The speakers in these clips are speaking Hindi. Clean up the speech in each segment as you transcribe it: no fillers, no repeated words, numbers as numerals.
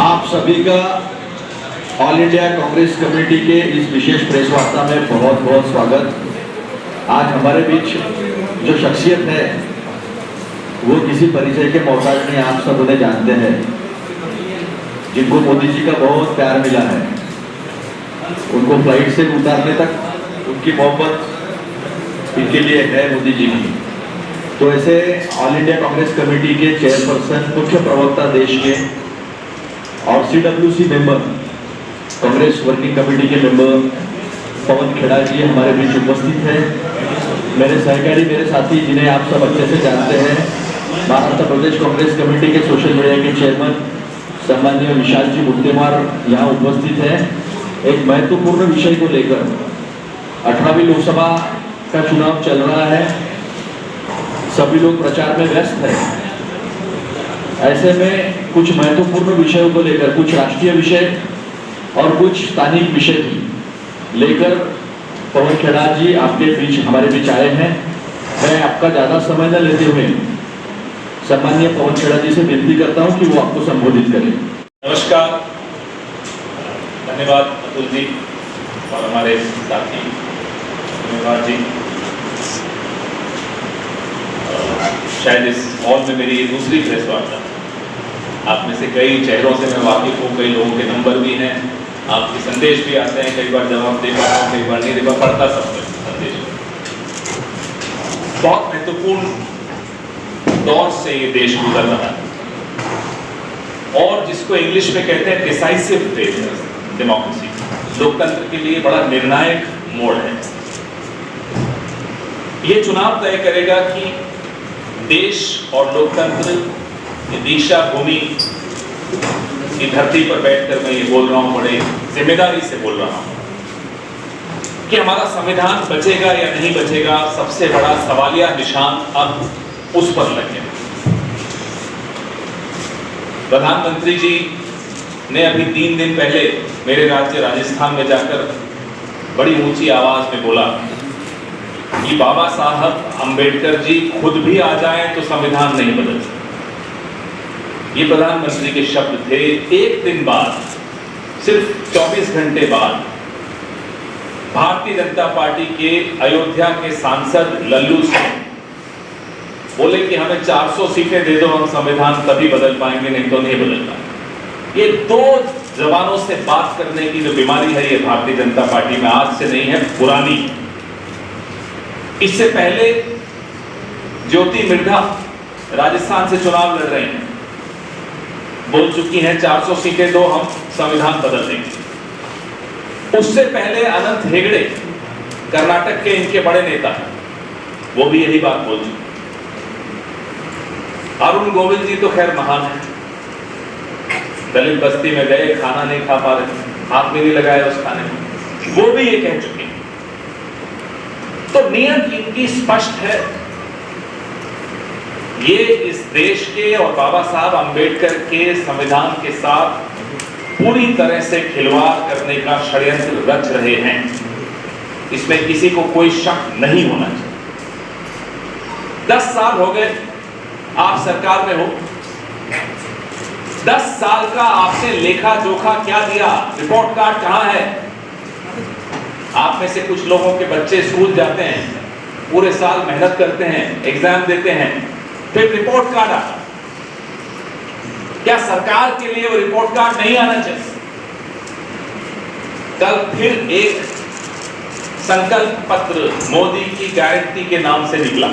आप सभी का ऑल इंडिया कांग्रेस कमेटी के इस विशेष प्रेस वार्ता में बहुत बहुत स्वागत। आज हमारे बीच जो शख्सियत है वो किसी परिचय के मोहताज नहीं, आप सब उन्हें जानते हैं, जिनको मोदी जी का बहुत प्यार मिला है। उनको फ्लाइट से उतारने तक उनकी मोहब्बत इनके लिए है मोदी जी की। तो ऐसे ऑल इंडिया कांग्रेस कमेटी के चेयरपर्सन, मुख्य प्रवक्ता देश के और CWC member, Congress working committee के मेंबर पवन खेड़ा जी हमारे बीच उपस्थित हैं। मेरे सहकारी, मेरे साथी जिन्हें आप सब अच्छे से जानते हैं, महाराष्ट्र प्रदेश कांग्रेस कमेटी के सोशल मीडिया के चेयरमैन सम्माननीय विशाल जी मुक्तेमार यहाँ उपस्थित हैं। एक महत्वपूर्ण विषय को लेकर 18वीं लोकसभा का चुनाव चल रहा है, सभी लोग प्रचार में व्यस्त हैं। ऐसे में कुछ महत्वपूर्ण विषयों को लेकर, कुछ राष्ट्रीय विषय और कुछ स्थानिक विषय भी लेकर पवन खेड़ा जी आपके बीच, हमारे बीच आए हैं। मैं आपका ज्यादा समय न लेते हुए सम्माननीय पवन खेड़ा जी से विनती करता हूं कि वो आपको संबोधित करें। नमस्कार, धन्यवाद अतुल जी और हमारे साथी धन्यवाद जी। शायद इस हॉल में मेरी दूसरी प्रेस वार्ता। आप में से कई चेहरों से मैं वाकिफ हूँ, कई लोगों के नंबर भी हैं, आपके संदेश भी आते हैं, कई बार जवाब दे पाता हूँ, कई बार नहीं दे पढ़ता सब संदेश। बहुत महत्वपूर्ण दौर से ये देश गुजर रहा है और जिसको इंग्लिश में कहते हैं डिसाइसिव फेज डेमोक्रेसी, लोकतंत्र के लिए बड़ा निर्णायक मोड़ है। ये चुनाव तय करेगा कि देश और लोकतंत्र की दिशा भूमि की धरती पर बैठकर मैं ये बोल रहा हूं, बड़े जिम्मेदारी से बोल रहा हूं कि हमारा संविधान बचेगा या नहीं बचेगा। सबसे बड़ा सवालिया निशान अब उस पर लगे। प्रधानमंत्री जी ने अभी 3 दिन पहले मेरे राज्य राजस्थान में जाकर बड़ी ऊंची आवाज में बोला कि बाबा साहब अंबेडकर जी खुद भी आ जाएं तो संविधान नहीं बदल सकता। ये प्रधानमंत्री के शब्द थे। एक दिन बाद, सिर्फ 24 घंटे बाद, भारतीय जनता पार्टी के अयोध्या के सांसद लल्लू सिंह बोले कि हमें 400 सीटें दे दो, हम संविधान तभी बदल पाएंगे, नहीं तो नहीं बदल पाएंगे। ये 2 जवानों से बात करने की जो बीमारी है, ये भारतीय जनता पार्टी में आज से नहीं है, पुरानी। इससे पहले ज्योति मिर्धा राजस्थान से चुनाव लड़ रही हैं, बोल चुकी हैं 400 सीटें दो, हम संविधान बदल देंगे। उससे पहले अनंत हेगड़े कर्नाटक के इनके बड़े नेता, वो भी यही बात बोल चुके। अरुण गोविल जी तो खैर महान है, दलित बस्ती में गए, खाना नहीं खा पा रहे, हाथ भी नहीं लगाया उस खाने में, वो भी ये कह चुके। तो नियत इनकी स्पष्ट है। ये इस देश के और बाबा साहब अंबेडकर के संविधान के साथ पूरी तरह से खिलवाड़ करने का षड्यंत्र रच रहे हैं। इसमें किसी को कोई शक नहीं होना चाहिए। 10 साल हो गए आप सरकार में हो, 10 साल का आपने लेखा जोखा क्या दिया? रिपोर्ट कार्ड कहां है? आप में से कुछ लोगों के बच्चे स्कूल जाते हैं, पूरे साल मेहनत करते हैं, एग्जाम देते हैं, फिर रिपोर्ट कार्ड आता। क्या सरकार के लिए वो रिपोर्ट कार्ड नहीं आना चाहिए? कल फिर एक संकल्प पत्र मोदी की गारंटी के नाम से निकला।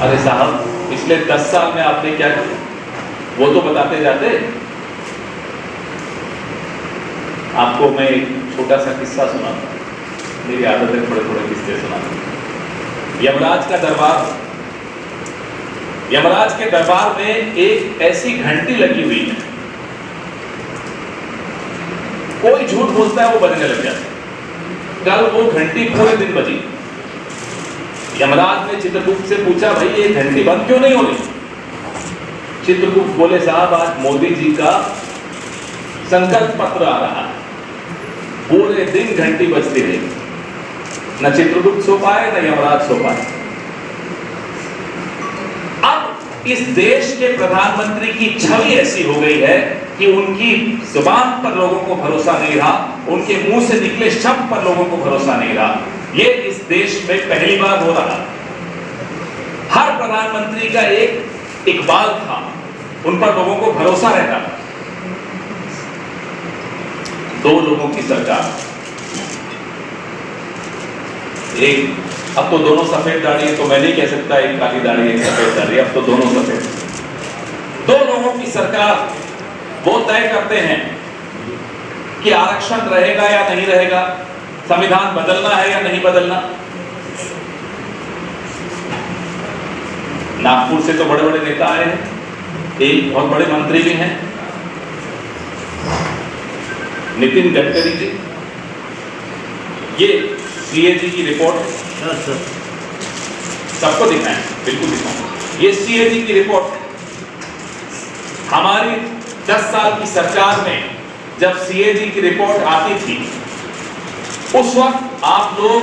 अरे साहब, पिछले 10 साल में आपने क्या किया वो तो बताते जाते। आपको मैं एक छोटा सा किस्सा सुनाता हूं, मेरी आदत है थोड़े किस्से सुनाना। यमराज के दरबार में एक ऐसी घंटी लगी हुई है, कोई झूठ बोलता है वो बजने लग जाता है। कल वो घंटी पूरे दिन बजी। यमराज ने चित्रगुप्त से पूछा, भाई ये घंटी बंद क्यों नहीं हो रही? चित्रगुप्त बोले, साहब आज मोदी जी का संकल्प पत्र आ रहा है, पूरे दिन घंटी बजती रही। न चित्रगुप्त सो पाए, न यमराज सो पाए। अब इस देश के प्रधानमंत्री की छवि ऐसी हो गई है कि उनकी जुबान पर लोगों को भरोसा नहीं रहा, उनके मुंह से निकले शब्द पर लोगों को भरोसा नहीं रहा। ये इस देश में पहली बार हो रहा। हर प्रधानमंत्री का एक इकबाल था, उन पर लोगों को भरोसा रहता था। दो लोगों की सरकार, एक, अब तो दोनों सफेद दाढ़ी है, तो मैं नहीं कह सकता एक काली दाढ़ी एक सफेद दाढ़ी, अब तो दोनों सफेद। दो लोगों की सरकार वो तय करते हैं कि आरक्षण रहेगा या नहीं रहेगा, संविधान बदलना है या नहीं बदलना। नागपुर से तो बड़े बड़े नेता आए हैं, एक बहुत बड़े मंत्री भी हैं, नितिन गडकरी जी। ये सीएजी की रिपोर्ट सबको दिखाएं, बिल्कुल दिखाएं। ये सीएजी की रिपोर्ट हमारी 10 साल की सरकार में जब सीएजी की रिपोर्ट आती थी, उस वक्त आप लोग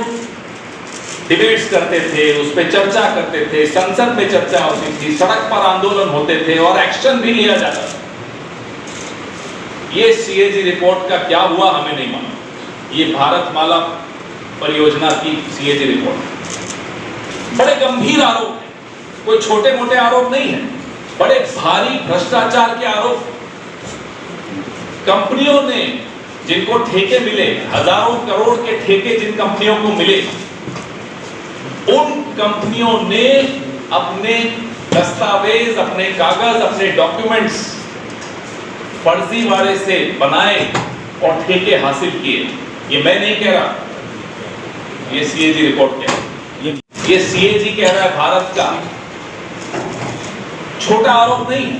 डिबेट्स करते थे, उस पर चर्चा करते थे, संसद में चर्चा होती थी, सड़क पर आंदोलन होते थे और एक्शन भी लिया जाता था। ये सीएजी रिपोर्ट का क्या हुआ हमें नहीं मालूम। ये भारतमाला परियोजना की सीएजी रिपोर्ट, बड़े गंभीर आरोप हैं, कोई छोटे मोटे आरोप नहीं है, बड़े भारी भ्रष्टाचार के आरोप। कंपनियों ने जिनको ठेके मिले, हजारों करोड़ के ठेके जिन कंपनियों को मिले, उन कंपनियों ने अपने दस्तावेज, अपने कागज, अपने डॉक्यूमेंट्स फर्जीवाड़े से बनाए और ठेके हासिल किए। ये मैं नहीं कह रहा, ये सीएजी रिपोर्ट कह रहा है। ये सीएजी कह रहा है भारत का छोटा आरोप नहीं है।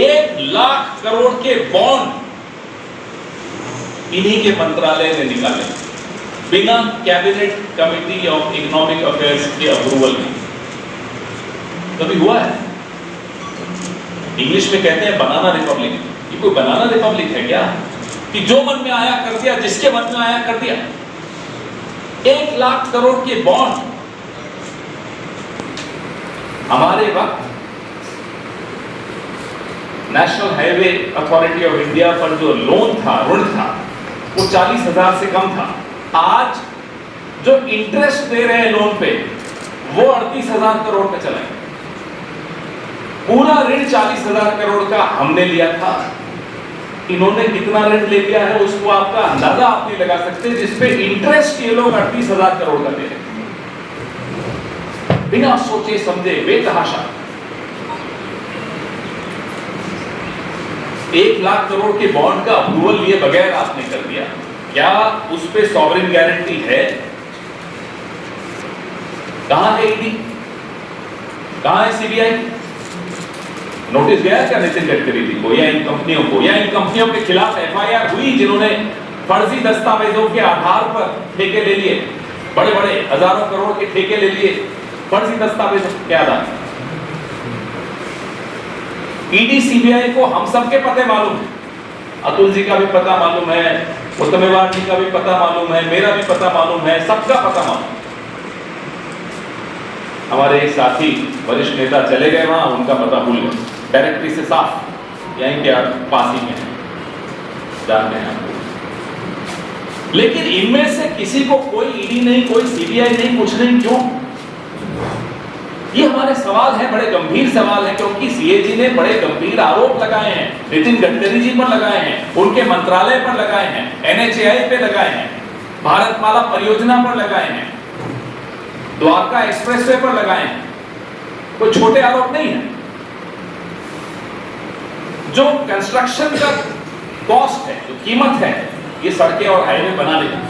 1 लाख करोड़ के बॉन्ड इन्हीं के मंत्रालय ने निकाले बिना cabinet committee of economic affairs के अप्रूवल में। कभी हुआ है? इंग्लिश में कहते हैं बनाना रिपब्लिक। ये कोई बनाना रिपब्लिक है क्या कि जो मन में आया कर दिया, जिसके मन में आया कर दिया? 1 लाख करोड़ के बॉन्ड। हमारे वक्त national highway authority of India पर जो लोन था, ऋण था, वो 40,000 से कम था। आज जो इंटरेस्ट दे रहे हैं लोन पे, वो 38,000 करोड़ पे चला गया। पूरा ऋण 40,000 करोड़ का हमने लिया था। इन्होंने कितना ऋण ले लिया है उसको आपका अंदाजा आप नहीं लगा सकते, जिसपे इंटरेस्ट ये लोग 38,000 करोड़ का दे रहे, बिना सोचे समझे, बेतहाशा। 1 लाख करोड़ के बॉन्ड का अप्रूवल लिए बगैर आपने कर दिया। क्या उस पे सॉवरेन गारंटी है? कहां है ईडी? कहां है सीबीआई? नोटिस गया क्या नितिन गडकरी जी को या इन कंपनियों को, या इन कंपनियों के खिलाफ एफआईआर हुई जिन्होंने फर्जी दस्तावेजों के आधार पर ठेके ले लिए, बड़े बड़े हजारों करोड़ के ठेके ले लिए फर्जी दस्तावेजों के आधार? ईडी सीबीआई को हम सबके पते मालूम है, अतुल जी का भी पता मालूम है, उत्तमेवार जी का भी पता मालूम है, मेरा भी पता मालूम है, सबका पता मालूम। हमारे एक साथी वरिष्ठ नेता चले गए वहां, उनका पता भूल गए, डायरेक्टरी से साफ, यहीं के पास ही में है, जानते हैं आपको। लेकिन इनमें से किसी को कोई ईडी नहीं, कोई सीबीआई नहीं, कुछ नहीं, क्यों? ये हमारे सवाल है, बड़े गंभीर सवाल है, क्योंकि सीएजी ने बड़े गंभीर आरोप लगाए हैं, नितिन गडकरी जी पर लगाए हैं, उनके मंत्रालय पर लगाए हैं, एनएचएआई पे लगाए हैं, भारतमाला परियोजना पर लगाए हैं, द्वारका एक्सप्रेसवे पर लगाए हैं। कोई छोटे आरोप नहीं है। जो कंस्ट्रक्शन का कॉस्ट है, जो कीमत है ये सड़कें और हाईवे बनाने की,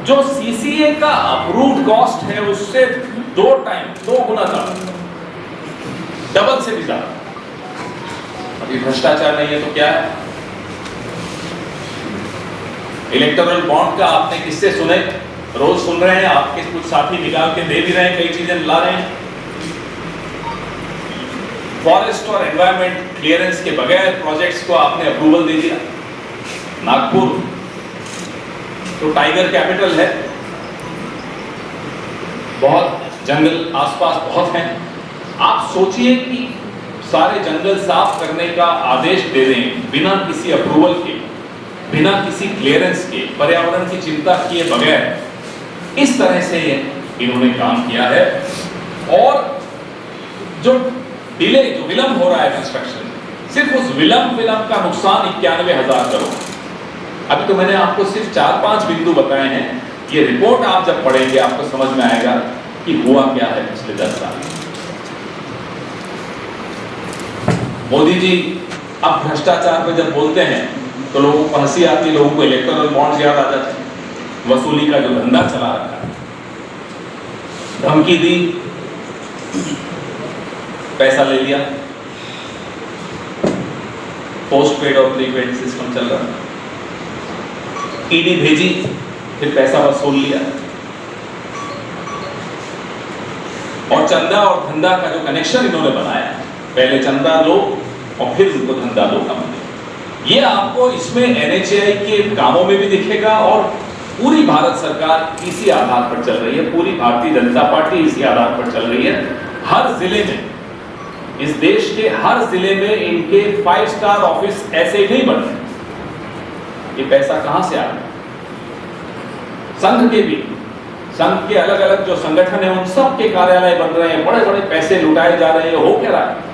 जो सीसीए का अप्रूव्ड कॉस्ट है उससे 2 गुना ज्यादा, डबल से भी ज्यादा। अभी भ्रष्टाचार नहीं है तो क्या है? इलेक्टोरल बॉन्ड का आपने किससे सुने? रोज सुन रहे हैं, आपके कुछ साथी निकाल के दे भी रहे हैं, कई चीजें ला रहे हैं। फॉरेस्ट और एनवायरमेंट क्लियरेंस के बगैर प्रोजेक्ट्स को आपने अप्रूवल दे दिया। नागपुर तो टाइगर कैपिटल है, बहुत जंगल आसपास बहुत हैं, आप सोचिए कि सारे जंगल साफ करने का आदेश दे दें बिना किसी अप्रूवल के, बिना किसी क्लियरेंस के, पर्यावरण की चिंता किए बगैर इस तरह से इन्होंने काम किया है। और जो डिले, जो विलंब हो रहा है कंस्ट्रक्शन, सिर्फ उस विलंब का नुकसान 91,000 करोड़। अभी तो मैंने आपको सिर्फ 4-5 बिंदु बताए हैं। ये रिपोर्ट आप जब पढ़ेंगे आपको समझ में आएगा कि हुआ क्या है पिछले 10 साल। मोदी जी अब भ्रष्टाचार पे जब बोलते हैं तो लोगों को हंसी आती है, लोगों को इलेक्टोरल बॉन्ड्स याद आ जाते हैं। वसूली का जो धंधा चला रखा है, धमकी दी, पैसा ले लिया, पोस्ट पेड और प्रीपेड सिस्टम चल रहा है, ईडी भेजी, फिर पैसा वसूल लिया। और चंदा और धंधा का जो कनेक्शन इन्होंने बनाया, पहले चंदा लो और फिर उनको धंधा लो का मतलब, ये आपको इसमें NHAI के कामों में भी दिखेगा। और पूरी भारत सरकार इसी आधार पर चल रही है, पूरी भारतीय जनता पार्टी इसी आधार पर चल रही है। हर जिले में, इस देश के हर जिले में इनके 5 स्टार ऑफिस ऐसे ही नहीं बन रहे। ये पैसा कहां से आ रहा है? संघ के भी, संघ के अलग अलग जो संगठन है उन सब के कार्यालय बन रहे हैं, बड़े बड़े पैसे लुटाए जा रहे हैं। हो क्या रहा है?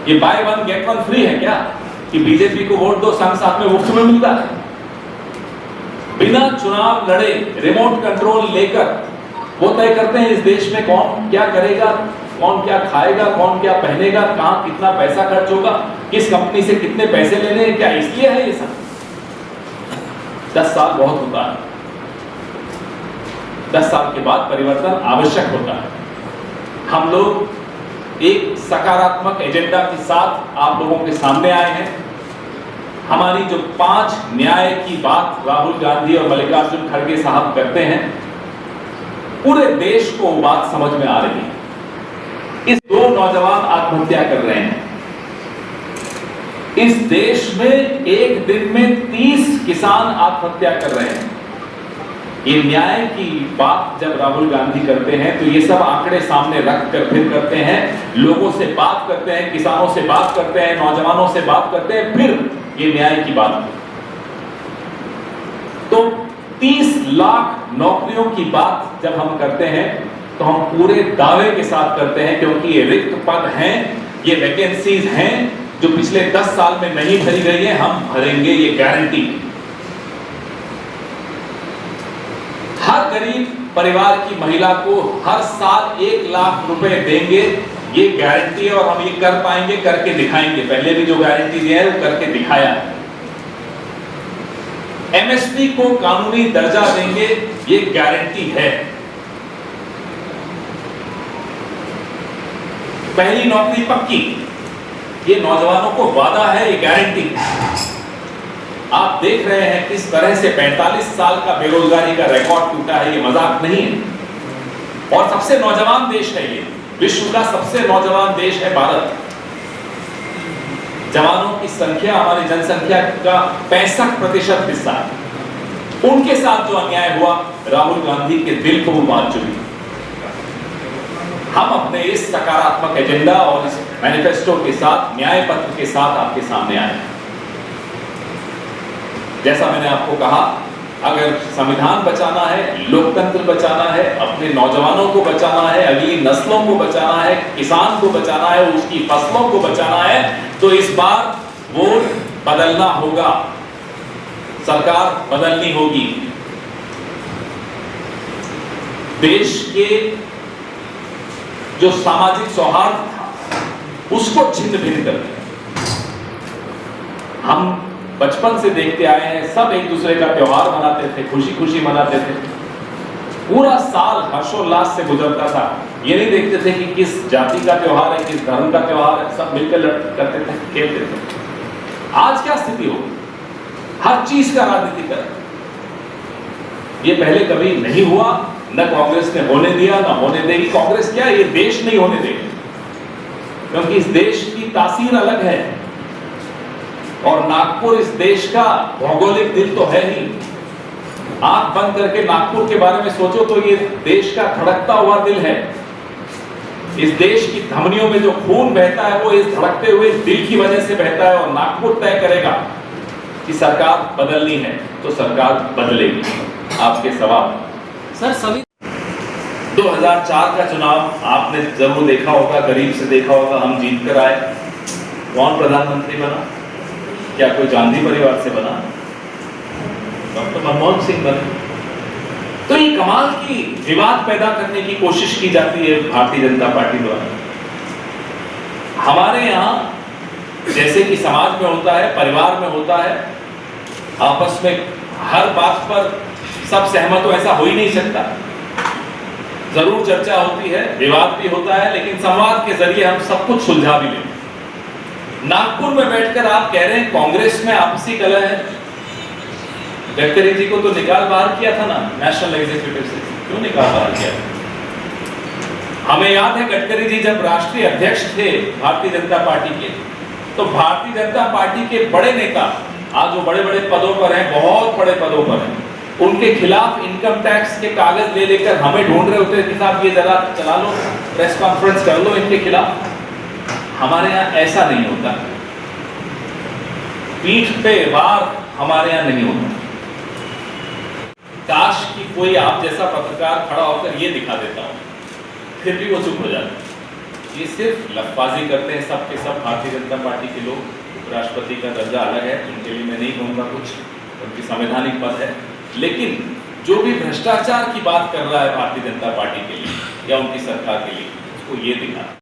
ये बाय 1 गेट 1 फ्री है क्या? कि बीजेपी को वोट दो, संघ साथ में मुफ्त में मिलता है? बिना चुनाव लड़े रिमोट कंट्रोल लेकर वो तय करते हैं इस देश में कौन क्या करेगा, कौन क्या खाएगा, कौन क्या पहनेगा, कहां कितना पैसा खर्च होगा, किस कंपनी से कितने पैसे लेने हैं। क्या इसलिए है ये सब? 10 साल बहुत होता है, 10 साल के बाद परिवर्तन आवश्यक होता है। हम लोग एक सकारात्मक एजेंडा के साथ आप लोगों के सामने आए हैं। हमारी जो 5 न्याय की बात राहुल गांधी और मल्लिकार्जुन खड़गे साहब करते हैं, पूरे देश को बात समझ में आ रही है। इस 2 नौजवान आत्महत्या कर रहे हैं। इस देश में एक दिन में 30 किसान आत्महत्या कर रहे हैं। ये न्याय की बात जब राहुल गांधी करते हैं तो ये सब आंकड़े सामने रख कर फिर करते हैं, लोगों से बात करते हैं, किसानों से बात करते हैं, नौजवानों से बात करते हैं, फिर ये न्याय की बात। तो 30 लाख नौकरियों की बात जब हम करते हैं तो हम पूरे दावे के साथ करते हैं, क्योंकि ये रिक्त पद हैं, ये वैकेंसीज हैं जो पिछले 10 साल में नहीं भरी गई है, हम भरेंगे, ये गारंटी। हर गरीब परिवार की महिला को हर साल 1 लाख रुपए देंगे, ये गारंटी है। और हम ये कर पाएंगे, करके दिखाएंगे। पहले भी जो गारंटी दिया है वो करके दिखाया है। MSP को कानूनी दर्जा देंगे, ये गारंटी है। पहली नौकरी पक्की, ये नौजवानों को वादा है, ये गारंटी। आप देख रहे हैं किस तरह से 45 साल का बेरोजगारी का रिकॉर्ड टूटा है, ये मजाक नहीं है। और सबसे नौजवान देश है ये, विश्व का सबसे नौजवान देश है भारत। जवानों की संख्या हमारी जनसंख्या का 65% हिस्सा है। उनके साथ जो अन्याय हुआ, राहुल गांधी के दिल को बात चुकी। हम अपने इस सकारात्मक एजेंडा और इस मैनिफेस्टो के साथ, न्याय पत्र के साथ आपके सामने आए। जैसा मैंने आपको कहा, अगर संविधान बचाना है, लोकतंत्र बचाना है, अपने नौजवानों को बचाना है, अगली नस्लों को बचाना है, किसान को बचाना है, उसकी फसलों को बचाना है, तो इस बार वोट बदलना होगा, सरकार बदलनी होगी। देश के जो सामाजिक सौहार्द था उसको छिन्न भिन्न कर दिया। हम बचपन से देखते आए हैं, सब एक दूसरे का त्योहार मनाते थे, खुशी खुशी मनाते थे, पूरा साल हर्षोल्लास से गुजरता था। ये नहीं देखते थे कि किस जाति का त्योहार है, किस धर्म का त्योहार है, सब मिलकर करते थे, खेलते थे। आज क्या स्थिति हो? हर चीज का राजनीति कर। ये पहले कभी नहीं हुआ, न कांग्रेस ने होने दिया, न होने देगी। कांग्रेस क्या, ये देश नहीं होने देगी, क्योंकि इस देश की तासीर अलग है। और नागपुर इस देश का भौगोलिक दिल तो है ही। आंख बंद करके नागपुर के बारे में सोचो तो ये देश का धड़कता हुआ दिल है। इस देश की धमनियों में जो खून बहता है वो इस धड़कते हुए दिल की वजह से बहता है, और नागपुर तय करेगा कि सरकार बदलनी है तो सरकार बदलेगी। आपके सवाल सर सभी 2004 का चुनाव आपने जरूर देखा होगा, करीब से देखा होगा। हम जीत कर आए। कौन प्रधानमंत्री बना? क्या कोई गांधी परिवार से बना? डॉक्टर मनमोहन सिंह बने। तो ये कमाल की विवाद पैदा करने की कोशिश की जाती है भारतीय जनता पार्टी द्वारा। हमारे यहाँ जैसे कि समाज में होता है, परिवार में होता है, आपस में हर बात पर सब सहमत हो ऐसा हो ही नहीं सकता। जरूर चर्चा होती है, विवाद भी होता है, लेकिन संवाद के जरिए हम सब कुछ सुलझा भी लेते हैं। नागपुर में बैठकर आप कह रहे हैं कांग्रेस में आपसी कलह है। गडकरी जी को तो निकाल बाहर किया था ना नेशनल एग्जीक्यूटिव से, क्यों निकाल बाहर किया? हमें याद है गडकरी जी जब राष्ट्रीय अध्यक्ष थे भारतीय जनता पार्टी के, तो भारतीय जनता पार्टी के बड़े नेता आज जो बड़े बड़े पदों पर हैं, बहुत बड़े पदों पर हैं, उनके खिलाफ इनकम टैक्स के कागज ले लेकर हमें ढूंढ रहे होते कि साहब ये जरा चला लो, प्रेस कॉन्फ्रेंस कर लो इनके खिलाफ। हमारे यहाँ ऐसा नहीं होता, पीठ पे वार हमारे यहाँ नहीं होता। काश कि कोई आप जैसा पत्रकार खड़ा होकर ये दिखा देता हो, फिर भी वो चुप हो जाता। ये सिर्फ लफबाजी करते हैं सब के सब भारतीय जनता पार्टी के लोग। उपराष्ट्रपति का दर्जा अलग है, उनके लिए मैं नहीं कहूँगा कुछ, उनकी संवैधानिक पद है, लेकिन जो भी भ्रष्टाचार की बात कर रहा है भारतीय जनता पार्टी के लिए या उनकी सरकार के लिए, उसको ये दिखा